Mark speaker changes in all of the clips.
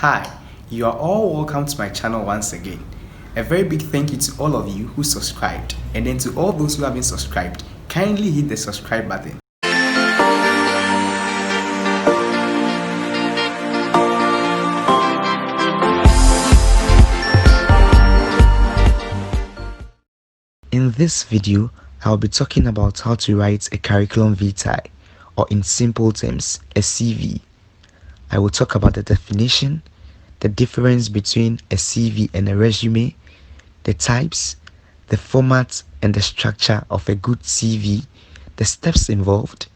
Speaker 1: Hi, you are all welcome to my channel once again. A very big thank you to all of you who subscribed, and then to all those who haven't subscribed, kindly hit the subscribe button. In this video, I'll be talking about how to write a curriculum vitae, or in simple terms, a CV. I will talk about the definition, the difference between a CV and a resume, the types, the format and the structure of a good CV, the steps involved,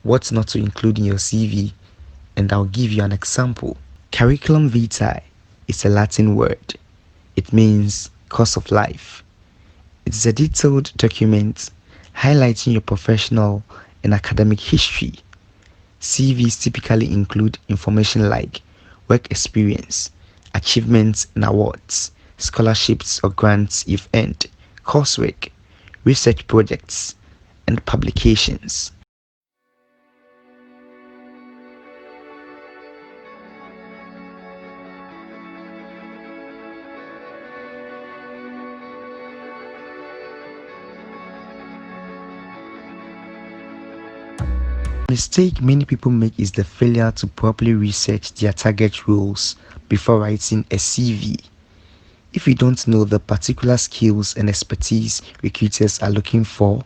Speaker 1: what not to include in your CV, and I'll give you an example. Curriculum vitae is a Latin word. It means course of life. It is a detailed document highlighting your professional and academic history. CVs typically include information like work experience, achievements and awards, scholarships or grants you've earned, coursework, research projects, and publications. The mistake many people make is the failure to properly research their target roles before writing a CV. If you don't know the particular skills and expertise recruiters are looking for,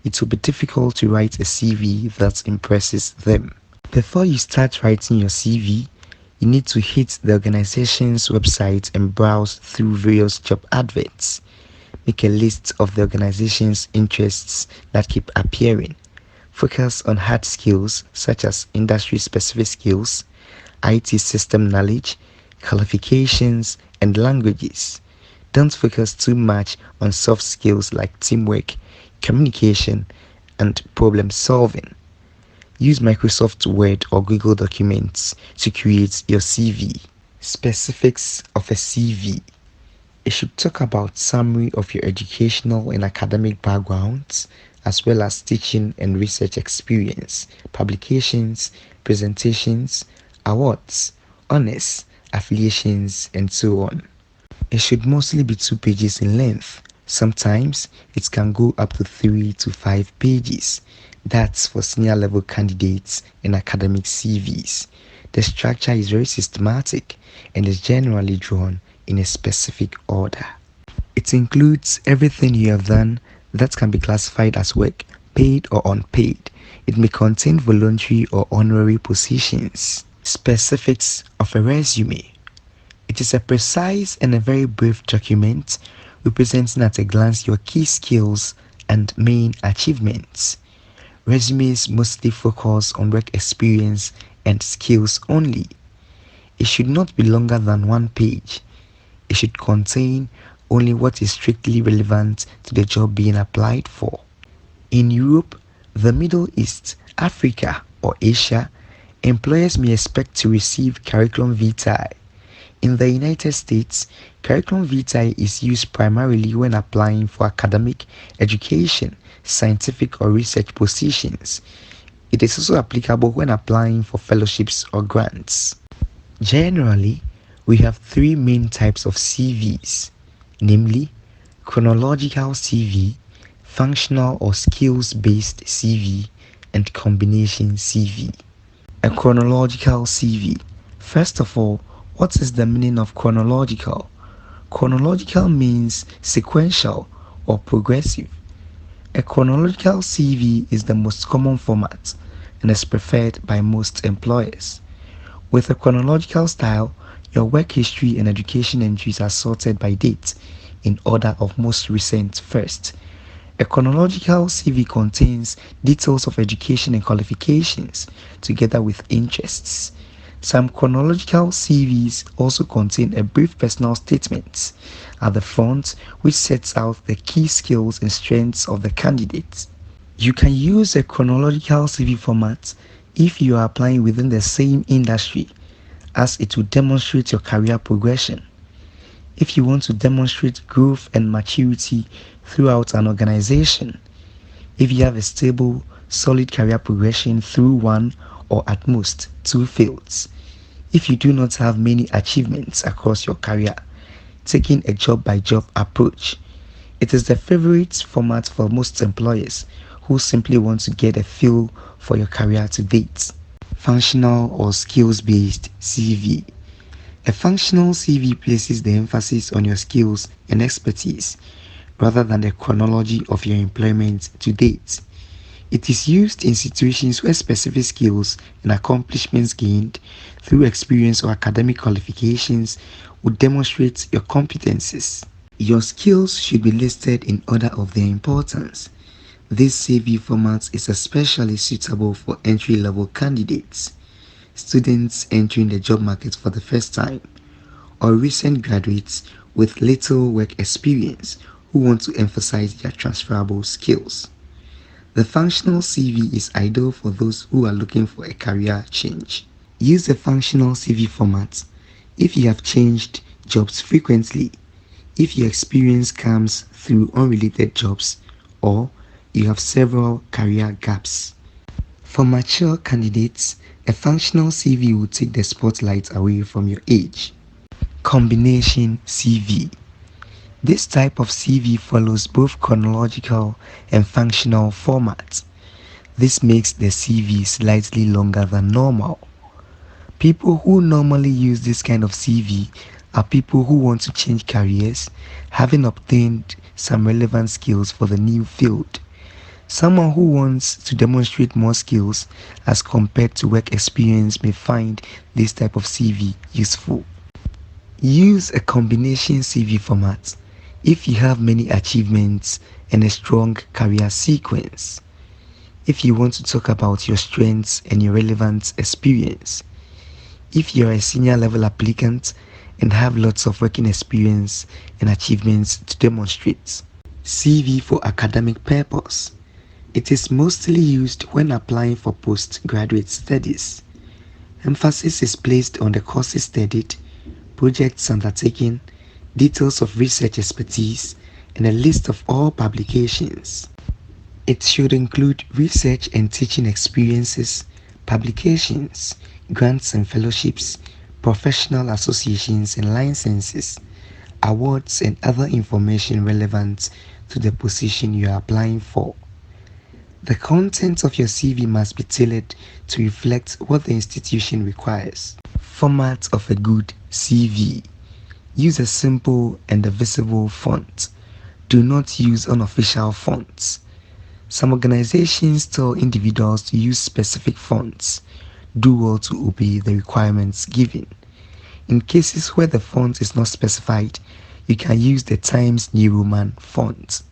Speaker 1: it will be difficult to write a CV that impresses them. Before you start writing your CV, you need to hit the organization's website and browse through various job adverts. Make a list of the organization's interests that keep appearing. Focus on hard skills such as industry-specific skills, IT system knowledge, qualifications, and languages. Don't focus too much on soft skills like teamwork, communication, and problem solving. Use Microsoft Word or Google Documents to create your CV. Specifics of a CV. It should talk about summary of your educational and academic backgrounds, as well as teaching and research experience, publications, presentations, awards, honors, affiliations, and so on. It should mostly be 2 pages in length. Sometimes it can go up to 3 to 5 pages. That's for senior level candidates and academic CVs. The structure is very systematic and is generally drawn in a specific order. It includes everything you have done that can be classified as work, paid or unpaid. It may contain voluntary or honorary positions. Specifics of a resume. It is a precise and a very brief document representing at a glance your key skills and main achievements. Resumes mostly focus on work experience and skills only. It should not be longer than 1 page. It should contain only what is strictly relevant to the job being applied for. In Europe, the Middle East, Africa, or Asia, employers may expect to receive curriculum vitae. In the United States, curriculum vitae is used primarily when applying for academic, education, scientific, or research positions. It is also applicable when applying for fellowships or grants. Generally, we have 3 main types of CVs, namely chronological CV, functional or skills-based CV, and combination CV. A chronological CV. First of all, what is the meaning of chronological? Chronological means sequential or progressive. A chronological CV is the most common format and is preferred by most employers. With a chronological style, your work history and education entries are sorted by date in order of most recent first. A chronological CV contains details of education and qualifications together with interests. Some chronological CVs also contain a brief personal statement at the front which sets out the key skills and strengths of the candidate. You can use a chronological CV format if you are applying within the same industry, as it will demonstrate your career progression. If you want to demonstrate growth and maturity throughout an organization, if you have a stable, solid career progression through one or at most 2 fields, If you do not have many achievements across your career, taking a job-by-job approach. It is the favorite format for most employers who simply want to get a feel for your career to date. Functional or skills-based CV. A functional CV places the emphasis on your skills and expertise rather than the chronology of your employment to date. It is used in situations where specific skills and accomplishments gained through experience or academic qualifications would demonstrate your competencies. Your skills should be listed in order of their importance. This CV format is especially suitable for entry-level candidates, students entering the job market for the first time, or recent graduates with little work experience who want to emphasize their transferable skills. The functional CV is ideal for those who are looking for a career change. Use the functional CV format if you have changed jobs frequently, if your experience comes through unrelated jobs, or you have several career gaps. For mature candidates, a functional CV will take the spotlight away from your age. Combination CV. This type of CV follows both chronological and functional formats. This makes the CV slightly longer than normal. People who normally use this kind of CV are people who want to change careers, having obtained some relevant skills for the new field. Someone who wants to demonstrate more skills as compared to work experience may find this type of CV useful. Use a combination CV format if you have many achievements and a strong career sequence. If you want to talk about your strengths and your relevant experience. If you're a senior level applicant and have lots of working experience and achievements to demonstrate. CV for academic purpose. It is mostly used when applying for postgraduate studies. Emphasis is placed on the courses studied, projects undertaken, details of research expertise, and a list of all publications. It should include research and teaching experiences, publications, grants and fellowships, professional associations and licenses, awards and other information relevant to the position you are applying for. The content of your CV must be tailored to reflect what the institution requires. Format of a good CV. Use a simple and a visible font. Do not use unofficial fonts. Some organizations tell individuals to use specific fonts. Do well to obey the requirements given. In cases where the font is not specified, you can use the Times New Roman font.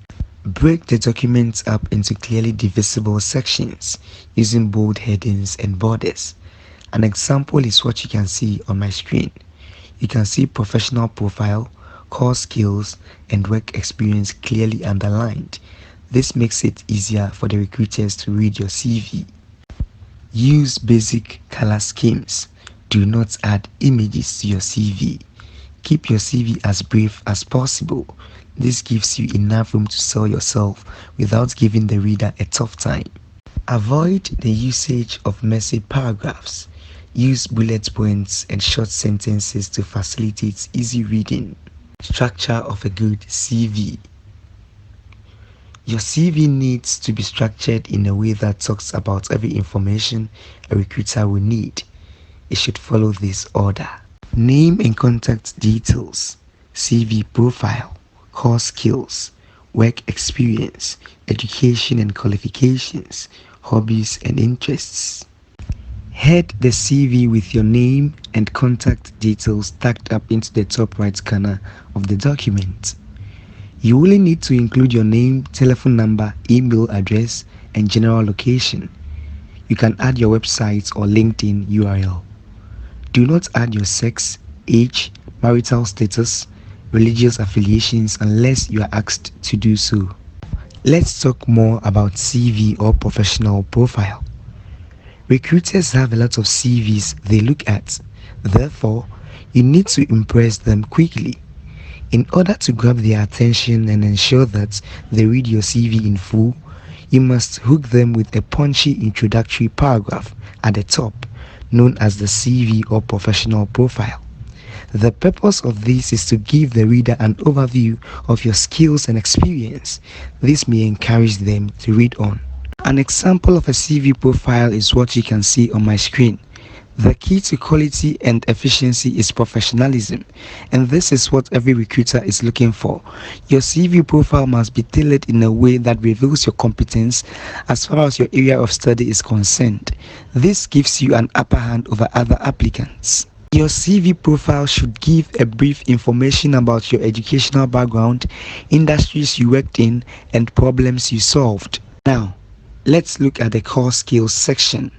Speaker 1: Break the document up into clearly divisible sections using bold headings and borders. An example is what you can see on my screen. You can see professional profile, core skills, and work experience clearly underlined. This makes it easier for the recruiters to read your CV. Use basic color schemes. Do not add images to your CV. Keep your CV as brief as possible. This gives you enough room to sell yourself without giving the reader a tough time. Avoid the usage of messy paragraphs. Use bullet points and short sentences to facilitate easy reading. Structure of a good CV. Your CV needs to be structured in a way that talks about every information a recruiter will need. It should follow this order. Name and contact details, CV profile, core skills, work experience, education and qualifications, hobbies and interests. Head the CV with your name and contact details tucked up into the top right corner of the document. You will need to include your name, telephone number, email address, and general location. You can add your website or LinkedIn URL. Do not add your sex, age, marital status, religious affiliations unless you are asked to do so. Let's talk more about CV or professional profile. Recruiters have a lot of CVs they look at. Therefore, you need to impress them quickly. In order to grab their attention and ensure that they read your CV in full, you must hook them with a punchy introductory paragraph at the top. known as the CV or professional profile. The purpose of this is to give the reader an overview of your skills and experience. This may encourage them to read on. An example of a CV profile is what you can see on my screen. The key to quality and efficiency is professionalism, and this is what every recruiter is looking for. Your CV profile must be tailored in a way that reveals your competence as far as your area of study is concerned. This gives you an upper hand over other applicants. Your CV profile should give a brief information about your educational background, industries you worked in, and problems you solved. Now, let's look at the core skills section.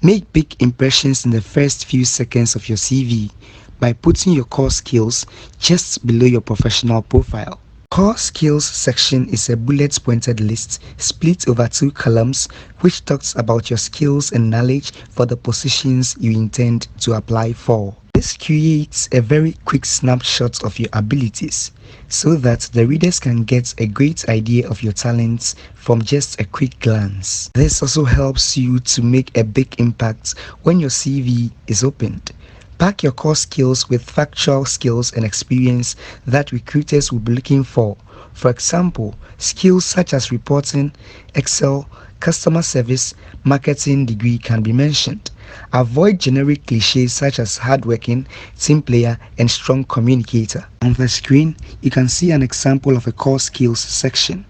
Speaker 1: Make big impressions in the first few seconds of your CV by putting your core skills just below your professional profile. Core skills section is a bullet pointed list split over 2 columns which talks about your skills and knowledge for the positions you intend to apply for. This creates a very quick snapshot of your abilities so that the readers can get a great idea of your talents from just a quick glance. This also helps you to make a big impact when your CV is opened. Pack your core skills with factual skills and experience that recruiters will be looking for. For example, skills such as reporting, Excel, customer service, marketing degree can be mentioned. Avoid generic cliches such as hardworking, team player, and strong communicator. On the screen, you can see an example of a core skills section.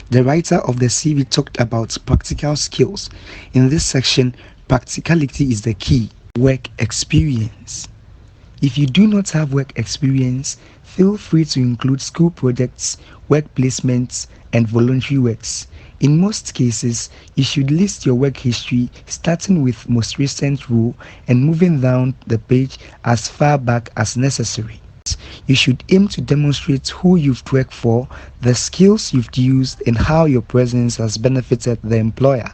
Speaker 1: The writer of the CV talked about practical skills. In this section, practicality is the key. Work experience. If you do not have work experience, feel free to include school projects, work placements, and voluntary works. In most cases, you should list your work history starting with most recent role and moving down the page as far back as necessary. You should aim to demonstrate who you've worked for, the skills you've used, and how your presence has benefited the employer.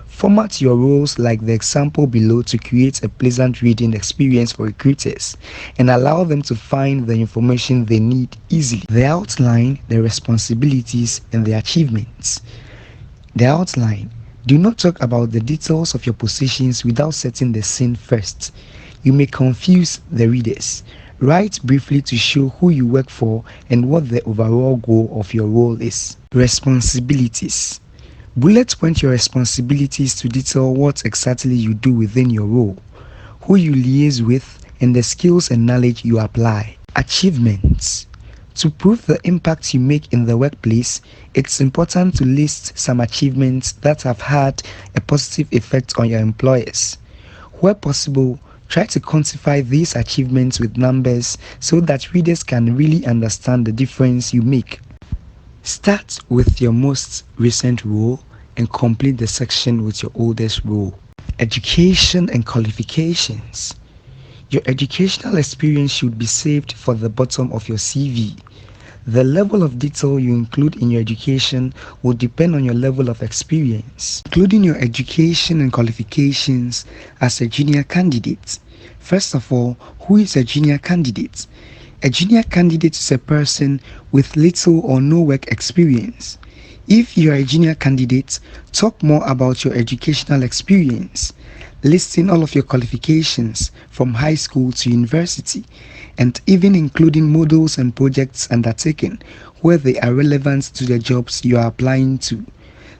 Speaker 1: Format your roles like the example below to create a pleasant reading experience for recruiters and allow them to find the information they need easily. The outline, the responsibilities, and the achievements. The outline. Do not talk about the details of your positions without setting the scene first. You may confuse the readers. Write briefly to show who you work for and what the overall goal of your role is. Responsibilities. Bullet point your responsibilities to detail what exactly you do within your role, who you liaise with, and the skills and knowledge you apply. Achievements. To prove the impact you make in the workplace, it's important to list some achievements that have had a positive effect on your employers. Where possible, try to quantify these achievements with numbers so that readers can really understand the difference you make. Start with your most recent role and complete the section with your oldest role. Education and qualifications. Your educational experience should be saved for the bottom of your CV. The level of detail you include in your education will depend on your level of experience, including your education and qualifications as a junior candidate. First of all, who is a junior candidate? A junior candidate is a person with little or no work experience. If you are a junior candidate, talk more about your educational experience, listing all of your qualifications from high school to university, and even including modules and projects undertaken where they are relevant to the jobs you are applying to.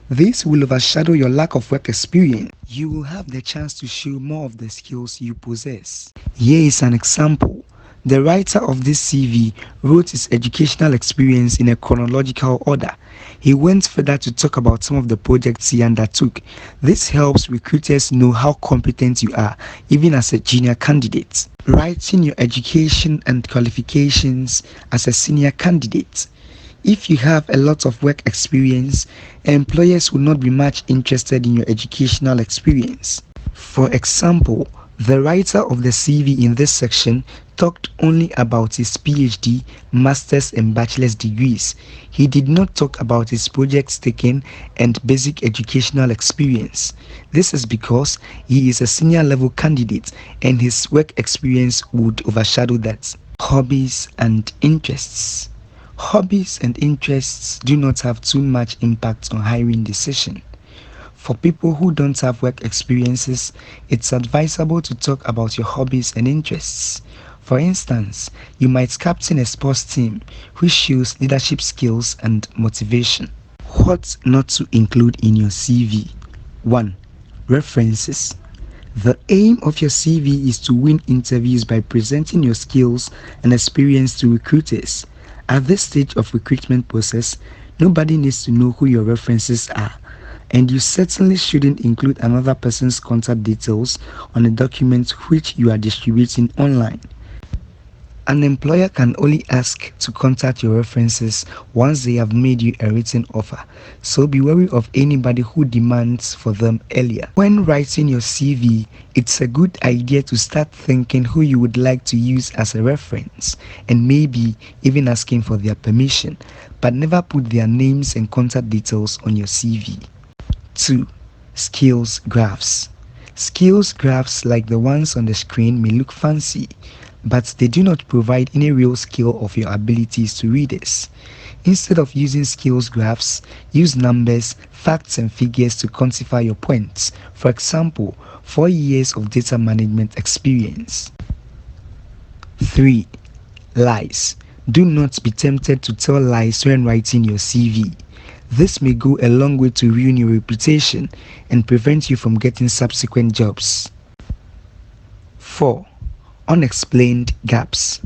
Speaker 1: This will overshadow your lack of work experience. You will have the chance to show more of the skills you possess. Here is an example. The writer of this CV wrote his educational experience in a chronological order. He went further to talk about some of the projects he undertook. This helps recruiters know how competent you are, even as a junior candidate. Writing your education and qualifications as a senior candidate. If you have a lot of work experience, employers will not be much interested in your educational experience. For example, the writer of the CV in this section talked only about his PhD, master's and bachelor's degrees. He did not talk about his projects taken and basic educational experience. This is because he is a senior level candidate and his work experience would overshadow that. Hobbies and interests. Hobbies and interests do not have too much impact on hiring decision. For people who don't have work experiences, it's advisable to talk about your hobbies and interests. For instance, you might captain a sports team, which shows leadership skills and motivation. What not to include in your CV? 1. References. The aim of your CV is to win interviews by presenting your skills and experience to recruiters. At this stage of recruitment process, nobody needs to know who your references are, and you certainly shouldn't include another person's contact details on a document which you are distributing online. An employer can only ask to contact your references once they have made you a written offer, so be wary of anybody who demands for them earlier. When writing your CV, it's a good idea to start thinking who you would like to use as a reference and maybe even asking for their permission, but never put their names and contact details on your CV. 2. Skills graphs. Skills graphs like the ones on the screen may look fancy, but they do not provide any real skill of your abilities to readers. Instead of using skills graphs, use numbers, facts and figures to quantify your points. For example, 4 years of data management experience. 3. Lies. Do not be tempted to tell lies when writing your CV. This may go a long way to ruin your reputation and prevent you from getting subsequent jobs. 4. Unexplained gaps.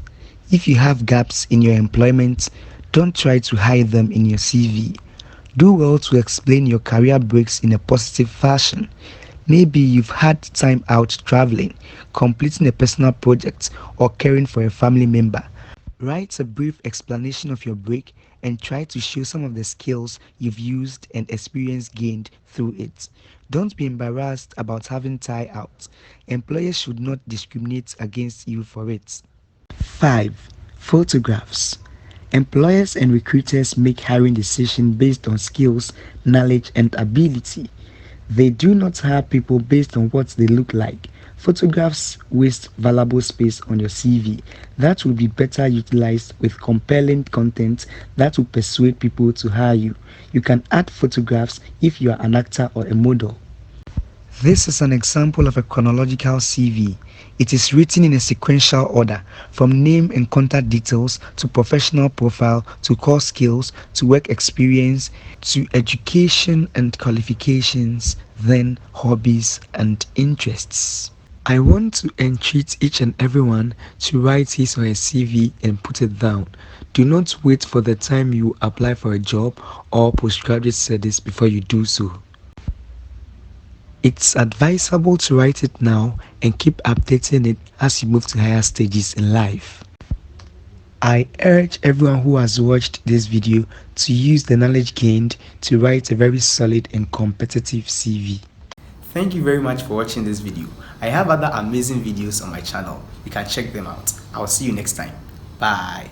Speaker 1: If you have gaps in your employment, don't try to hide them in your CV. Do well to explain your career breaks in a positive fashion. Maybe you've had time out traveling, completing a personal project, or caring for a family member. Write a brief explanation of your break and try to show some of the skills you've used and experience gained through it. Don't be embarrassed about having time out. Employers should not discriminate against you for it. 5. Photographs. Employers and recruiters make hiring decisions based on skills, knowledge, and ability. They do not hire people based on what they look like. Photographs waste valuable space on your CV that will be better utilized with compelling content that will persuade people to hire you. You can add photographs if you are an actor or a model. This is an example of a chronological CV. It is written in a sequential order, from name and contact details to professional profile to core skills to work experience to education and qualifications, then hobbies and interests. I want to entreat each and everyone to write his or her CV and put it down. Do not wait for the time you apply for a job or postgraduate studies before you do so. It's advisable to write it now and keep updating it as you move to higher stages in life. I urge everyone who has watched this video to use the knowledge gained to write a very solid and competitive CV.
Speaker 2: Thank you very much for watching this video. I have other amazing videos on my channel. You can check them out. I'll see you next time. Bye.